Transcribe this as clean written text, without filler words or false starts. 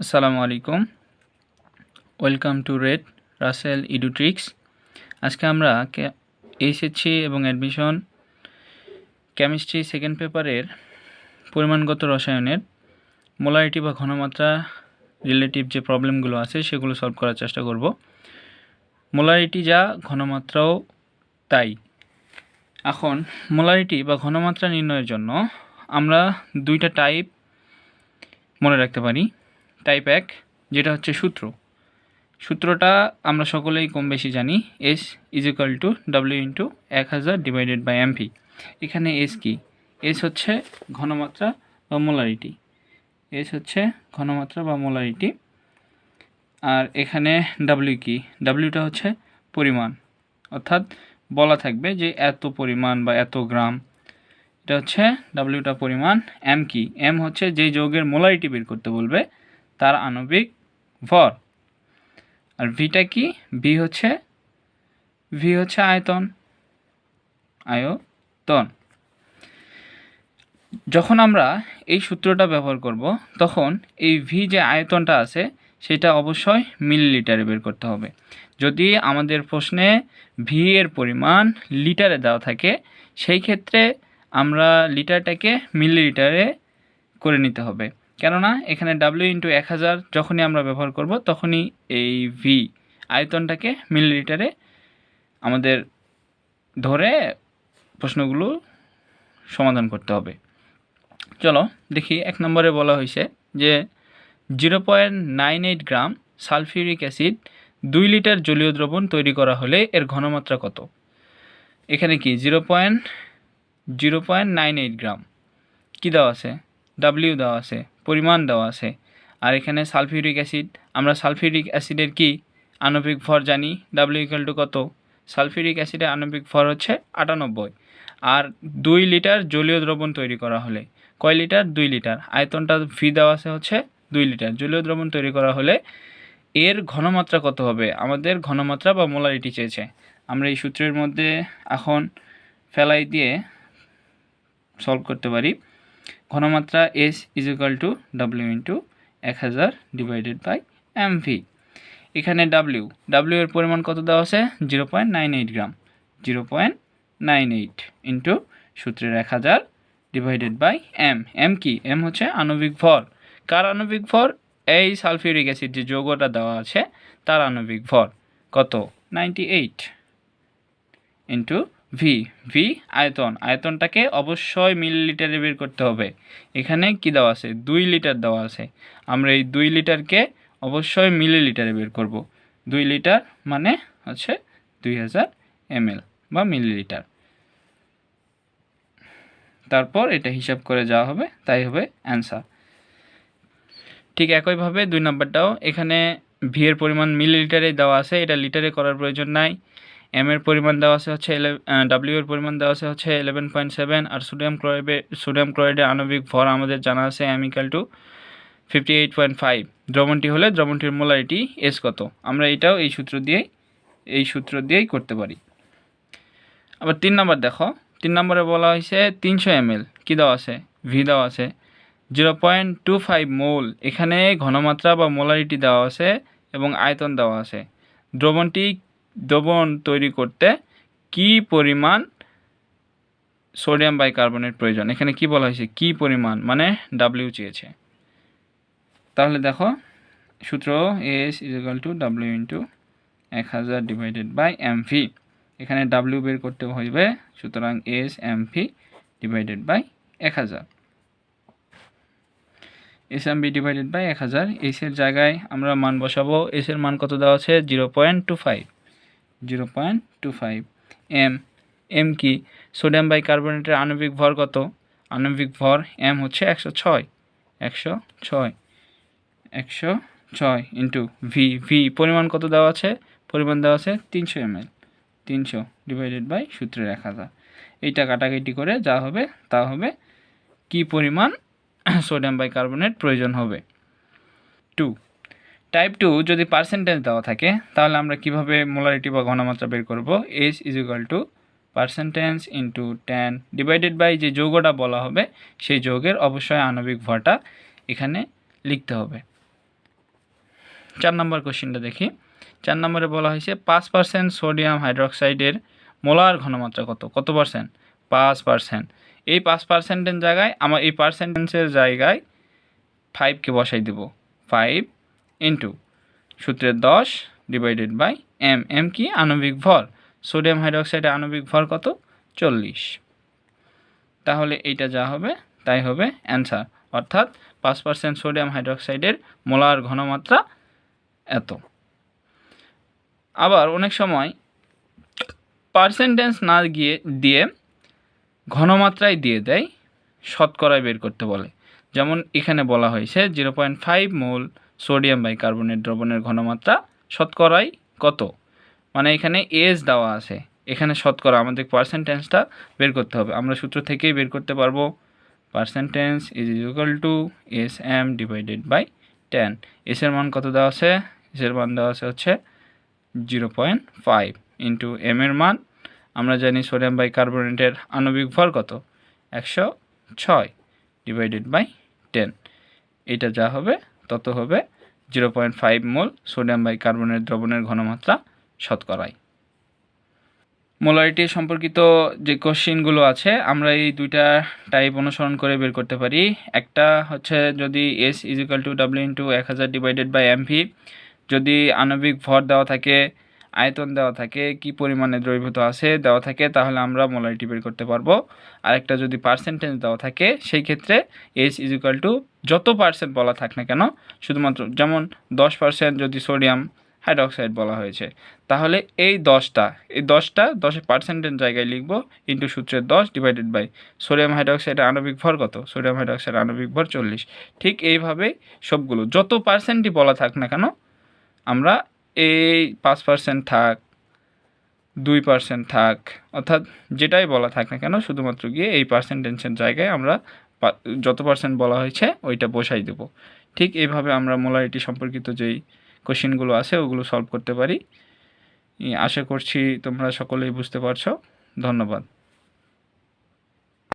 আসসালামু আলাইকুম, welcome to red Rasel ইডুট্রিক্স। আজকে আমরা এইচএসসি এবং অ্যাডমিশন কেমিস্ট্রি সেকেন্ড পেপারের পরিমাণগত রসায়নের মোলারিটি বা ঘনমাত্রা রিলেটিভ যে প্রবলেমগুলো আছে সেগুলো সলভ করার চেষ্টা করব। মোলারিটি যা, ঘনমাত্রাও তাই। এখন মোলারিটি বা ঘনমাত্রা নির্ণয়ের জন্য আমরা দুইটা টাইপ মনে রাখতে পারি। টাইপ 1 যেটা হচ্ছে সূত্রটা আমরা সকলেই কম বেশি জানি, S = W × 1000 / mv। এখানে S কি? S হচ্ছে ঘনমাত্রা বা মোলারিটি, S হচ্ছে ঘনমাত্রা বা মোলারিটি। আর এখানে W কি? Wটা হচ্ছে পরিমাণ, অর্থাৎ বলা থাকবে যে এত পরিমাণ বা এত গ্রাম, এটা হচ্ছে Wটা পরিমাণ। M কি? M হচ্ছে যেই যৌগের মোলারিটি বের করতে বলবে তার আণবিক ভর। আর ভিটা কি? ভি হচ্ছে আয়তন। যখন আমরা এই সূত্রটা ব্যবহার করব তখন এই ভি যে আয়তনটা আছে সেটা অবশ্যই মিলিলিটারে বের করতে হবে। যদি আমাদের প্রশ্নে ভি এর পরিমাণ লিটারে দেওয়া থাকে সেই ক্ষেত্রে আমরা লিটারটাকে মিলিলিটারে করে নিতে হবে, কেননা এখানে W × 1000 যখনই আমরা ব্যবহার করব তখনই এই ভি আয়তনটাকে মিলিলিটারে আমাদের ধরে প্রশ্নগুলো সমাধান করতে হবে। চলো দেখি, 1 নম্বরে বলা হয়েছে যে 0.98 গ্রাম সালফিউরিক অ্যাসিড 2 লিটার জলীয় দ্রবণ তৈরি করা হলে এর ঘনমাত্রা কত? এখানে কি 0.98 গ্রাম কি দেওয়া আছে? W দেওয়া আছে, পরিমাণ দেওয়া আছে। আর এখানে সালফিউরিক অ্যাসিড, আমরা সালফিউরিক অ্যাসিডের কি আণবিক ভর জানি, W = কত? সালফিউরিক অ্যাসিডের আণবিক ভর হচ্ছে 98। আর 2 লিটার জলীয় দ্রবণ তৈরি করা হলে কয় লিটার? 2 লিটার। আয়তনটা ভি দেওয়া আছে হচ্ছে 2 লিটার। জলীয় দ্রবণ তৈরি করা হলে এর ঘনমাত্রা কত হবে? আমাদের ঘনমাত্রা বা মোলারিটি চেয়েছে। আমরা এই সূত্রের মধ্যে এখন ফেলাই দিয়ে সলভ করতে পারি। ঘনমাত্রা S = W × 1000 / mv। এখানে W এর পরিমাণ কত দেওয়া আছে? 0.98 গ্রাম। 0.98 ইন্টু সূত্রের 1000 / m। m কি? m হচ্ছে আণবিক ভর। কার আণবিক ভর? এই সালফিউরিক অ্যাসিড যে যৌগটা দেওয়া আছে তার আণবিক ভর কত? 98 ইন্টু ভি আয়তনটাকে অবশ্যই মিলিলিটারে বের করতে হবে। এখানে কি দেওয়া আছে? 2 লিটার দেওয়া আছে। আমরা এই 2 লিটারকে অবশ্যই মিলিলিটারে বের করব। 2 লিটার মানে হচ্ছে 2000 ml বা মিলিলিটার। তারপর এটা হিসাব করে যাওয়া হবে, তাই হবে অ্যান্সার। ঠিক একইভাবে 2 নাম্বারটাও, এখানে ভি এর পরিমাণ মিলিলিটারে দেওয়া আছে, এটা লিটারে করার প্রয়োজন নাই। এম এর পরিমাণ দেওয়া আছে হচ্ছে W এর পরিমাণ দেওয়া আছে হচ্ছে 11.7। আর সোডিয়াম ক্লোরাইডের আণবিক ভর আমাদের জানা আছে M = 58.5। দ্রবণটি হলে দ্রবণটির মোলারিটি S কত? আমরা এটাও এই সূত্র দিয়েই করতে পারি। আবার 3 নাম্বার দেখো, 3 নম্বরে বলা হয়েছে 300 ml কি দেওয়া আছে? ভি দেওয়া আছে 0.25 মোল। এখানে ঘনমাত্রা বা মোলারিটি দেওয়া আছে এবং আয়তন দেওয়া আছে। দ্রবণ তৈরি করতে কি পরিমাণ সোডিয়াম বাইকার্বনেট প্রয়োজন? এখানে কি বলা হয়েছে? কি পরিমাণ মানে W চেয়েছে। তাহলে দেখো সূত্র S = W × 1000 / mv। এখানে W বের করতে হইবে, সুতরাং S mv / 1000। SMB / 1000। S এর জায়গায় আমরা মান বসাবো। S এর মান কত দেওয়া আছে? 0.25। M কি? সোডিয়াম বাইকার্বনেটের আণবিক ভর কত? আণবিক ভর M হচ্ছে 106 ইন্টু ভি পরিমাণ কত দেওয়া আছে? পরিমাণ দেওয়া আছে 300 ml। 300 / সূত্রের 1000। এইটা কাটাকাটি করে যা হবে তা হবে কি পরিমাণ সোডিয়াম বাইকার্বনেট প্রয়োজন হবে। 2 টাইপ 2 যদি পার্সেন্টেজ দেওয়া থাকে তাহলে আমরা কিভাবে মোলারিটি বা ঘনমাত্রা বের করব? S = পার্সেন্টেজ ইন্টু 10 / যে যৌগটা বলা হবে সেই যৌগের অবশ্যই আণবিক ভরটা এখানে লিখতে হবে। 4 নম্বর কোশ্চেনটা দেখি। 4 নম্বরে বলা হয়েছে 5% সোডিয়াম হাইড্রোক্সাইডের মোলার ঘনমাত্রা কত পার্সেন্ট? 5%। এই 5%-এর জায়গায় এই পার্সেন্টেজের জায়গায় 5কে বসাই দেব। 5 ইন্টু সূত্রের 10 ডিভাইডেড বাই এম কি আণবিক ভর। সোডিয়াম হাইড্রোক্সাইডের আণবিক ভর কত? 40। তাহলে এইটা যা হবে তাই হবে অ্যান্সার, অর্থাৎ 5% সোডিয়াম হাইড্রোক্সাইডের মোলার ঘনমাত্রা এত। আবার অনেক সময় পার্সেন্টেজ না দিয়ে ঘনমাত্রায় দিয়ে দেয়, শতকরায় বের করতে বলে। যেমন এখানে বলা হয়েছে 0.5 মোল সোডিয়াম বাইকার্বনেট দ্রবণের ঘনমাত্রা শতকরায় কত, মানে এখানে এস দেওয়া আছে, এখানে শতকরা আমাদের পার্সেন্টেজটা বের করতে হবে। আমরা সূত্র থেকেই বের করতে পারবো, percentage is equal to S M divided by 10। এসের মান কত দেওয়া আছে? এসের মান দেওয়া আছে হচ্ছে 0.5 ইন্টু এম এর মান আমরা জানি সোডিয়াম বাইকার্বনেটের আণবিক ভর কত? 106 ডিভাইডেড বাই 10। এটা যা হবে তত হবে 0.5 মোল সোডিয়াম বাইকার্বনেট দ্রবণের ঘনমাত্রা শতকরায়। মোলারিটি সম্পর্কিত যে কোশ্চেনগুলো আছে আমরা এই দুইটা টাইপ অনুসরণ করে বের করতে পারি। একটা হচ্ছে যদি S is equal to W into 1000 divided by MV, যদি আণবিক ভর দেওয়া থাকে, আয়তন দেওয়া থাকে, কি পরিমাণে দ্রবীভূত আছে দেওয়া থাকে, তাহলে আমরা মোলারিটি বের করতে পারবো। আরেকটা যদি পার্সেন্টেজ দেওয়া থাকে, সেই ক্ষেত্রে এস ইজ ইকুয়াল টু যত পার্সেন্ট বলা থাক না কেন, শুধুমাত্র যেমন 10% যদি সোডিয়াম হাইড্রোক্সাইড বলা হয়েছে, তাহলে এই 10% জায়গায় লিখবো ইন্টু সূত্রের 10 ডিভাইডেড বাই সোডিয়াম হাইড্রোক্সাইডের আণবিক ভর কত? সোডিয়াম হাইড্রোক্সাইডের আণবিক ভর 40। ঠিক এইভাবে সবগুলো যত পার্সেন্টই বলা থাক না কেন, আমরা এই 5% থাক, 2% থাক, অর্থাৎ যেটাই বলা থাক না কেন, শুধুমাত্র গিয়ে এই পার্সেন্টেজের জায়গায় আমরা যত পার্সেন্ট বলা হয়েছে ওইটা বসাই দেব। ঠিক এইভাবে আমরা মোলারিটি সম্পর্কিত যেই কোশ্চেনগুলো আছে ওগুলো সলভ করতে পারি। আশা করছি তোমরা সকলেই বুঝতে পারছো। ধন্যবাদ।